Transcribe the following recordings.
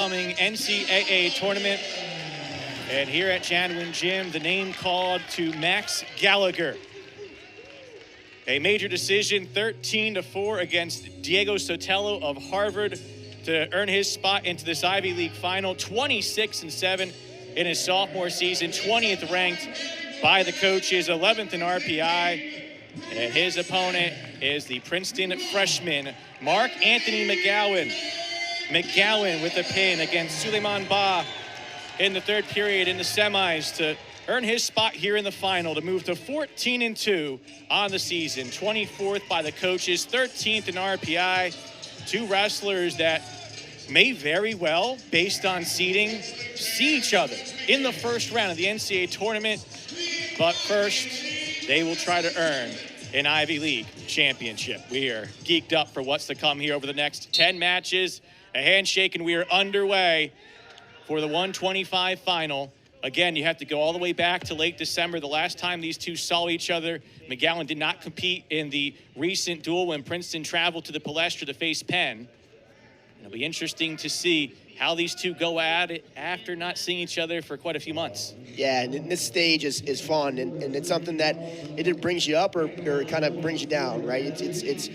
Coming NCAA tournament. And here at Jadwin Gym, the name called to Max Gallagher. A major decision, 13-4 against Diego Sotelo of Harvard to earn his spot into this Ivy League final. 26-7 in his sophomore season, 20th ranked by the coaches, 11th in RPI. And his opponent is the Princeton freshman, Marc Anthony McGowan. McGowan with a pin against Suleiman Ba in the third period in the semis to earn his spot here in the final to move to 14-2 on the season. 24th by the coaches, 13th in RPI. Two wrestlers that may very well, based on seeding, see each other in the first round of the NCAA tournament. But first, they will try to earn an Ivy League championship. We are geeked up for what's to come here over the next 10 matches. A handshake, and we are underway for the 125 final. Again, you have to go all the way back to late December, the last time these two saw each other. McGowan did not compete in the recent duel when Princeton traveled to the Palestra to face Penn. It'll be interesting to see how these two go at it after not seeing each other for quite a few months. Yeah, and this stage is fun, and it's something that it brings you up or it kind of brings you down, right? It's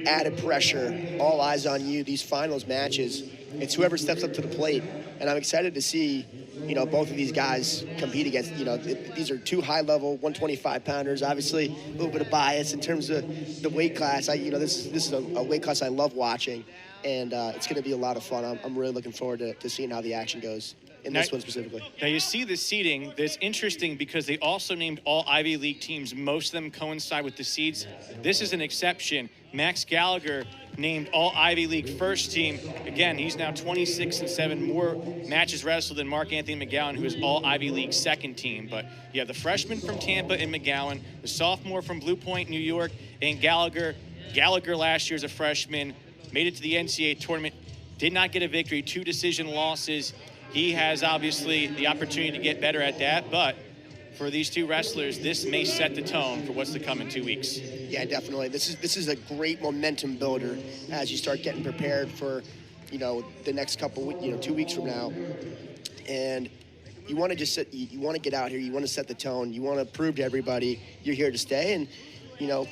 added pressure, all eyes on you, these finals matches. It's whoever steps up to the plate, and I'm excited to see, both of these guys compete against, these are two high-level 125-pounders. Obviously, a little bit of bias in terms of the weight class. This is a weight class I love watching, and it's going to be a lot of fun. I'm really looking forward to seeing how the action goes in this one specifically. Now, you see the seeding. That's interesting because they also named all Ivy League teams. Most of them coincide with the seeds. This is an exception. Max Gallagher named all Ivy League first team. Again, he's now 26-7, more matches wrestled than Marc Anthony McGowan, who is all Ivy League second team. But you have the freshman from Tampa in McGowan, the sophomore from Blue Point, New York, and Gallagher. Gallagher last year as a freshman made it to the NCAA tournament, did not get a victory, 2 decision losses. He has obviously the opportunity to get better at that, but for these two wrestlers, this may set the tone for what's to come in 2 weeks. Yeah, definitely. This is a great momentum builder as you start getting prepared for, the next couple, 2 weeks from now. And you want to you want to get out here. You want to set the tone. You want to prove to everybody you're here to stay. And,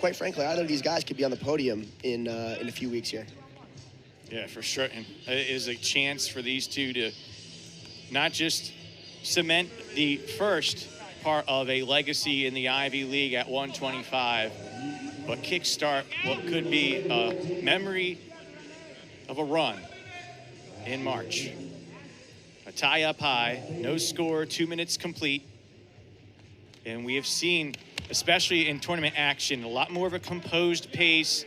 quite frankly, either of these guys could be on the podium in a few weeks here. Yeah, for sure. And it is a chance for these two to not just cement the first part of a legacy in the Ivy League at 125, but kickstart what could be a memory of a run in March. A tie up high, no score, 2 minutes complete. And we have seen, especially in tournament action, a lot more of a composed pace,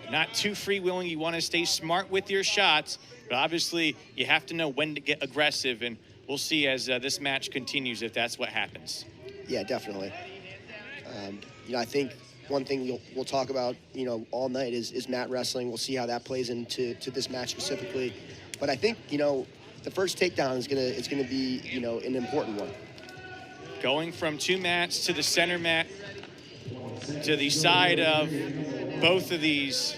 not too freewheeling. You want to stay smart with your shots, but obviously you have to know when to get aggressive, and we'll see as this match continues if that's what happens. Yeah, definitely. I think one thing we'll talk about, all night is mat wrestling. We'll see how that plays into this match specifically. But I think, the first takedown is gonna be, an important one. Going from 2 mats to the center mat to the side of both of these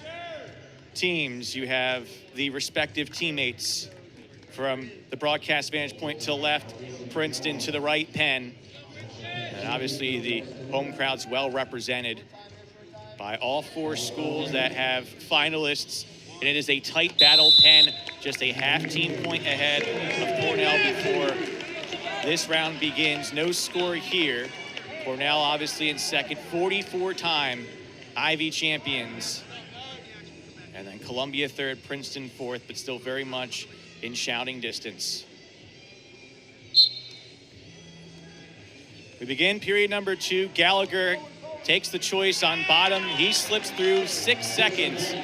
teams, you have the respective teammates. From the broadcast vantage point to the left, Princeton, to the right, Penn. And obviously the home crowd's well represented by all 4 schools that have finalists. And it is a tight battle. Penn just a half team point ahead of Cornell before this round begins. No score here. Cornell obviously in second, 44-time Ivy champions. And then Columbia third, Princeton fourth, but still very much in shouting distance. We begin period number 2. Gallagher takes the choice on bottom. He slips through 6 seconds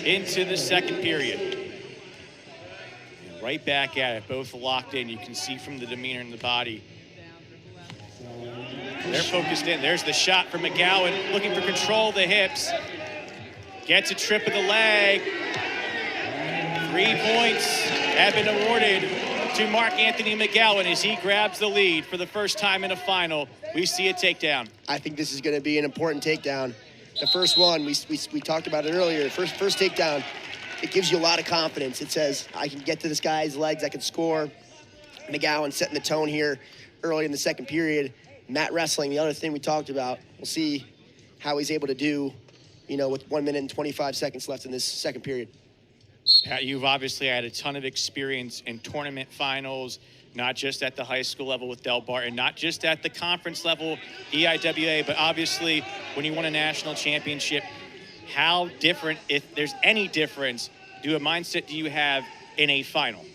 into the second period. And right back at it, both locked in. You can see from the demeanor in the body. They're focused in. There's the shot from McGowan, looking for control of the hips. Gets a trip of the leg. 3 points have been awarded to Marc Anthony McGowan as he grabs the lead for the first time in a final. We see a takedown. I think this is going to be an important takedown. The first one, we talked about it earlier. First takedown, it gives you a lot of confidence. It says, I can get to this guy's legs, I can score. McGowan setting the tone here early in the second period. Mat wrestling, the other thing we talked about. We'll see how he's able to do, with 1 minute and 25 seconds left in this second period. Pat, you've obviously had a ton of experience in tournament finals, not just at the high school level with Del Barton, not just at the conference level, EIWA, but obviously when you won a national championship. How different, if there's any difference, a mindset do you have in a final?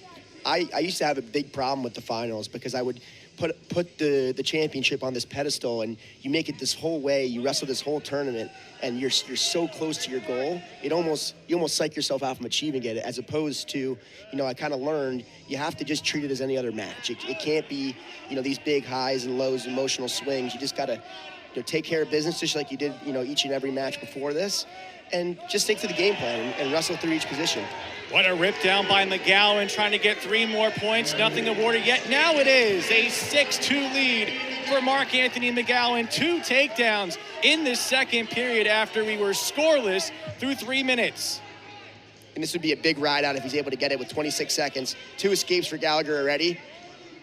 I used to have a big problem with the finals because I would put the championship on this pedestal, and you make it this whole way, you wrestle this whole tournament, and you're so close to your goal, you almost psych yourself out from achieving it, as opposed to, I kind of learned you have to just treat it as any other match. It can't be, these big highs and lows, emotional swings. You just got to take care of business just like you did, each and every match before this, and just stick to the game plan and wrestle through each position. What a rip down by McGowan, trying to get 3 more points. Nothing awarded yet. Now it is a 6-2 lead for Marc Anthony McGowan. 2 takedowns in this second period after we were scoreless through 3 minutes. And this would be a big ride out if he's able to get it with 26 seconds. 2 escapes for Gallagher already.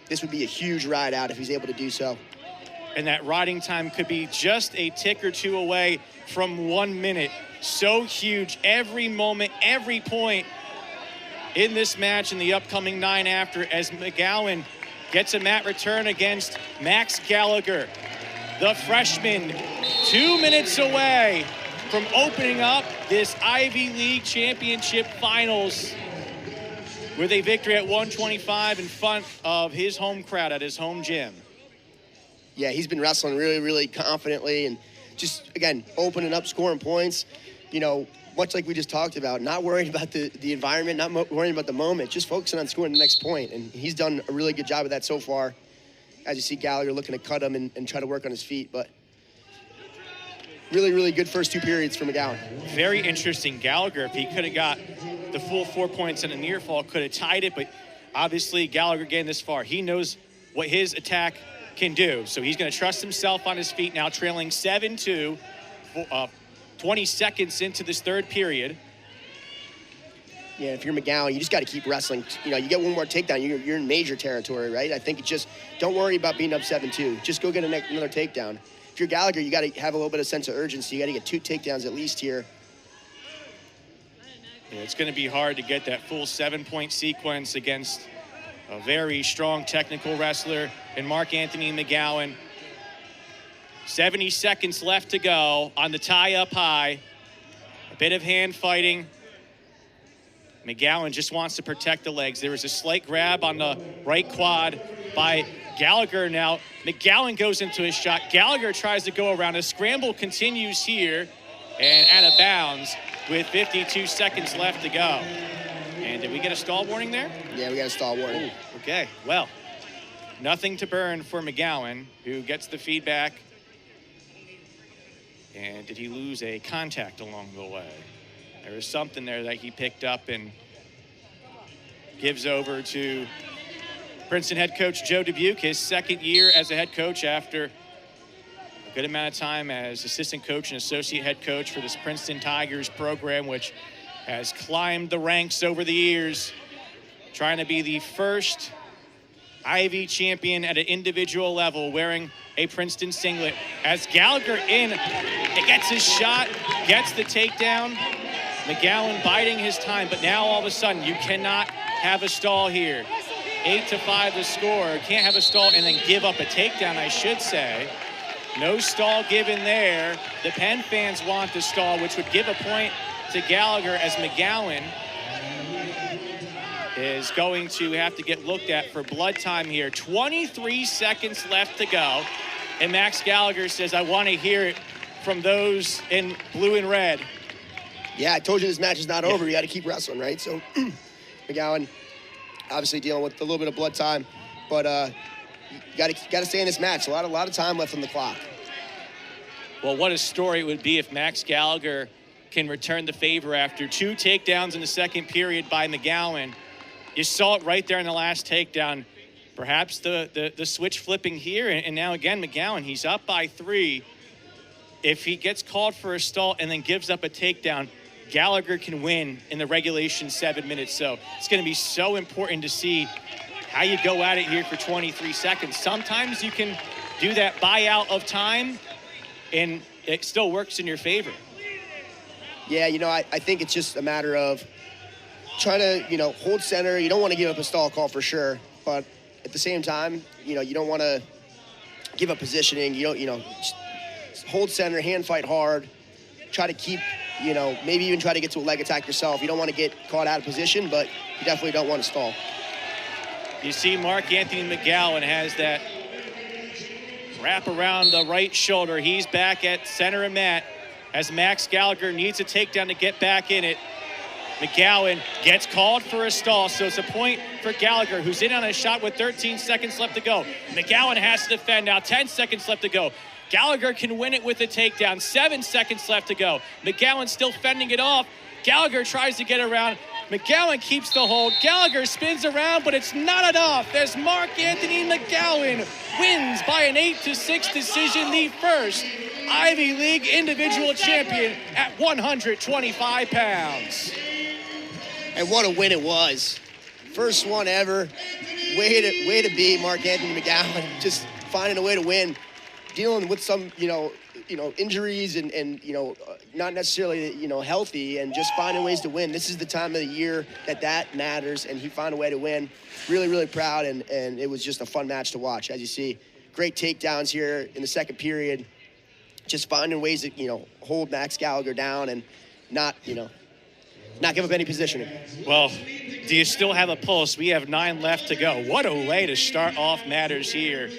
This would be a huge ride out if he's able to do so. And that riding time could be just a tick or 2 away from 1 minute. So huge. Every moment, every point in this match and the upcoming 9 after, as McGowan gets a mat return against Max Gallagher. The freshman, 2 minutes away from opening up this Ivy League Championship Finals with a victory at 125 in front of his home crowd at his home gym. Yeah, he's been wrestling really, really confidently and just, again, opening up, scoring points. Much like we just talked about, not worrying about the environment, not worrying about the moment, just focusing on scoring the next point. And he's done a really good job of that so far. As you see Gallagher looking to cut him and try to work on his feet. But really, really good first 2 periods for McGowan. Very interesting. Gallagher, if he could have got the full 4 points and a near fall, could have tied it. But obviously Gallagher getting this far, he knows what his attack can do. So he's going to trust himself on his feet now, trailing 7-2. 20 seconds into this third period. Yeah, if you're McGowan, you just got to keep wrestling. You get one more takedown, you're in major territory, right? I think don't worry about being up 7-2. Just go get another takedown. If you're Gallagher, you got to have a little bit of sense of urgency. You got to get 2 takedowns at least here. Yeah, it's going to be hard to get that full 7-point sequence against a very strong technical wrestler in Marc Anthony McGowan. 70 seconds left to go on the tie up high. A bit of hand fighting. McGowan just wants to protect the legs. There was a slight grab on the right quad by Gallagher now. McGowan goes into his shot. Gallagher tries to go around. A scramble continues here and out of bounds with 52 seconds left to go. And did we get a stall warning there? Yeah, we got a stall warning. Ooh, okay, well, nothing to burn for McGowan, who gets the feedback. And did he lose a contact along the way? There was something there that he picked up and gives over to Princeton head coach Joe Dubuque, his second year as a head coach after a good amount of time as assistant coach and associate head coach for this Princeton Tigers program, which has climbed the ranks over the years, trying to be the first Ivy champion at an individual level, wearing a Princeton singlet. As Gallagher it gets his shot, gets the takedown. McGowan biding his time, but now all of a sudden you cannot have a stall here. 8-5 the score. Can't have a stall and then give up a takedown, I should say. No stall given there. The Penn fans want the stall, which would give a point to Gallagher, as McGowan is going to have to get looked at for blood time here. 23 seconds left to go. And Max Gallagher says, I want to hear it from those in blue and red. Yeah, I told you this match is not over. You got to keep wrestling, right? So McGowan obviously dealing with a little bit of blood time, but you got to stay in this match. A lot of time left on the clock. Well, what a story it would be if Max Gallagher can return the favor after 2 takedowns in the second period by McGowan. You saw it right there in the last takedown. Perhaps the switch flipping here, and now again McGowan, he's up by 3. If he gets called for a stall and then gives up a takedown, Gallagher can win in the regulation 7 minutes. So it's going to be so important to see how you go at it here for 23 seconds. Sometimes you can do that buyout of time, and it still works in your favor. Yeah, I think it's just a matter of trying to, hold center. You don't want to give up a stall call for sure, but at the same time, you don't want to give up positioning. Just hold center, hand fight hard, try to keep, maybe even try to get to a leg attack yourself. You don't want to get caught out of position, but you definitely don't want to stall. You see Marc Anthony McGowan has that wrap around the right shoulder. He's back at center of mat as Max Gallagher needs a takedown to get back in it. McGowan gets called for a stall, so it's a point for Gallagher, who's in on a shot with 13 seconds left to go. McGowan has to defend now, 10 seconds left to go. Gallagher can win it with a takedown, 7 seconds left to go. McGowan still fending it off. Gallagher tries to get around. McGowan keeps the hold. Gallagher spins around, but it's not enough as Marc Anthony McGowan wins by an 8-6 decision, the first Ivy League individual champion at 125 pounds. And what a win it was. First one ever. Way to be Marc Anthony McGowan, just finding a way to win, dealing with some, injuries and not necessarily, healthy, and just finding ways to win. This is the time of the year that matters, and he found a way to win. Really, really proud, and it was just a fun match to watch. As you see, great takedowns here in the second period, just finding ways to, hold Max Gallagher down and not give up any positioning. Well, do you still have a pulse? We have 9 left to go. What a way to start off matters here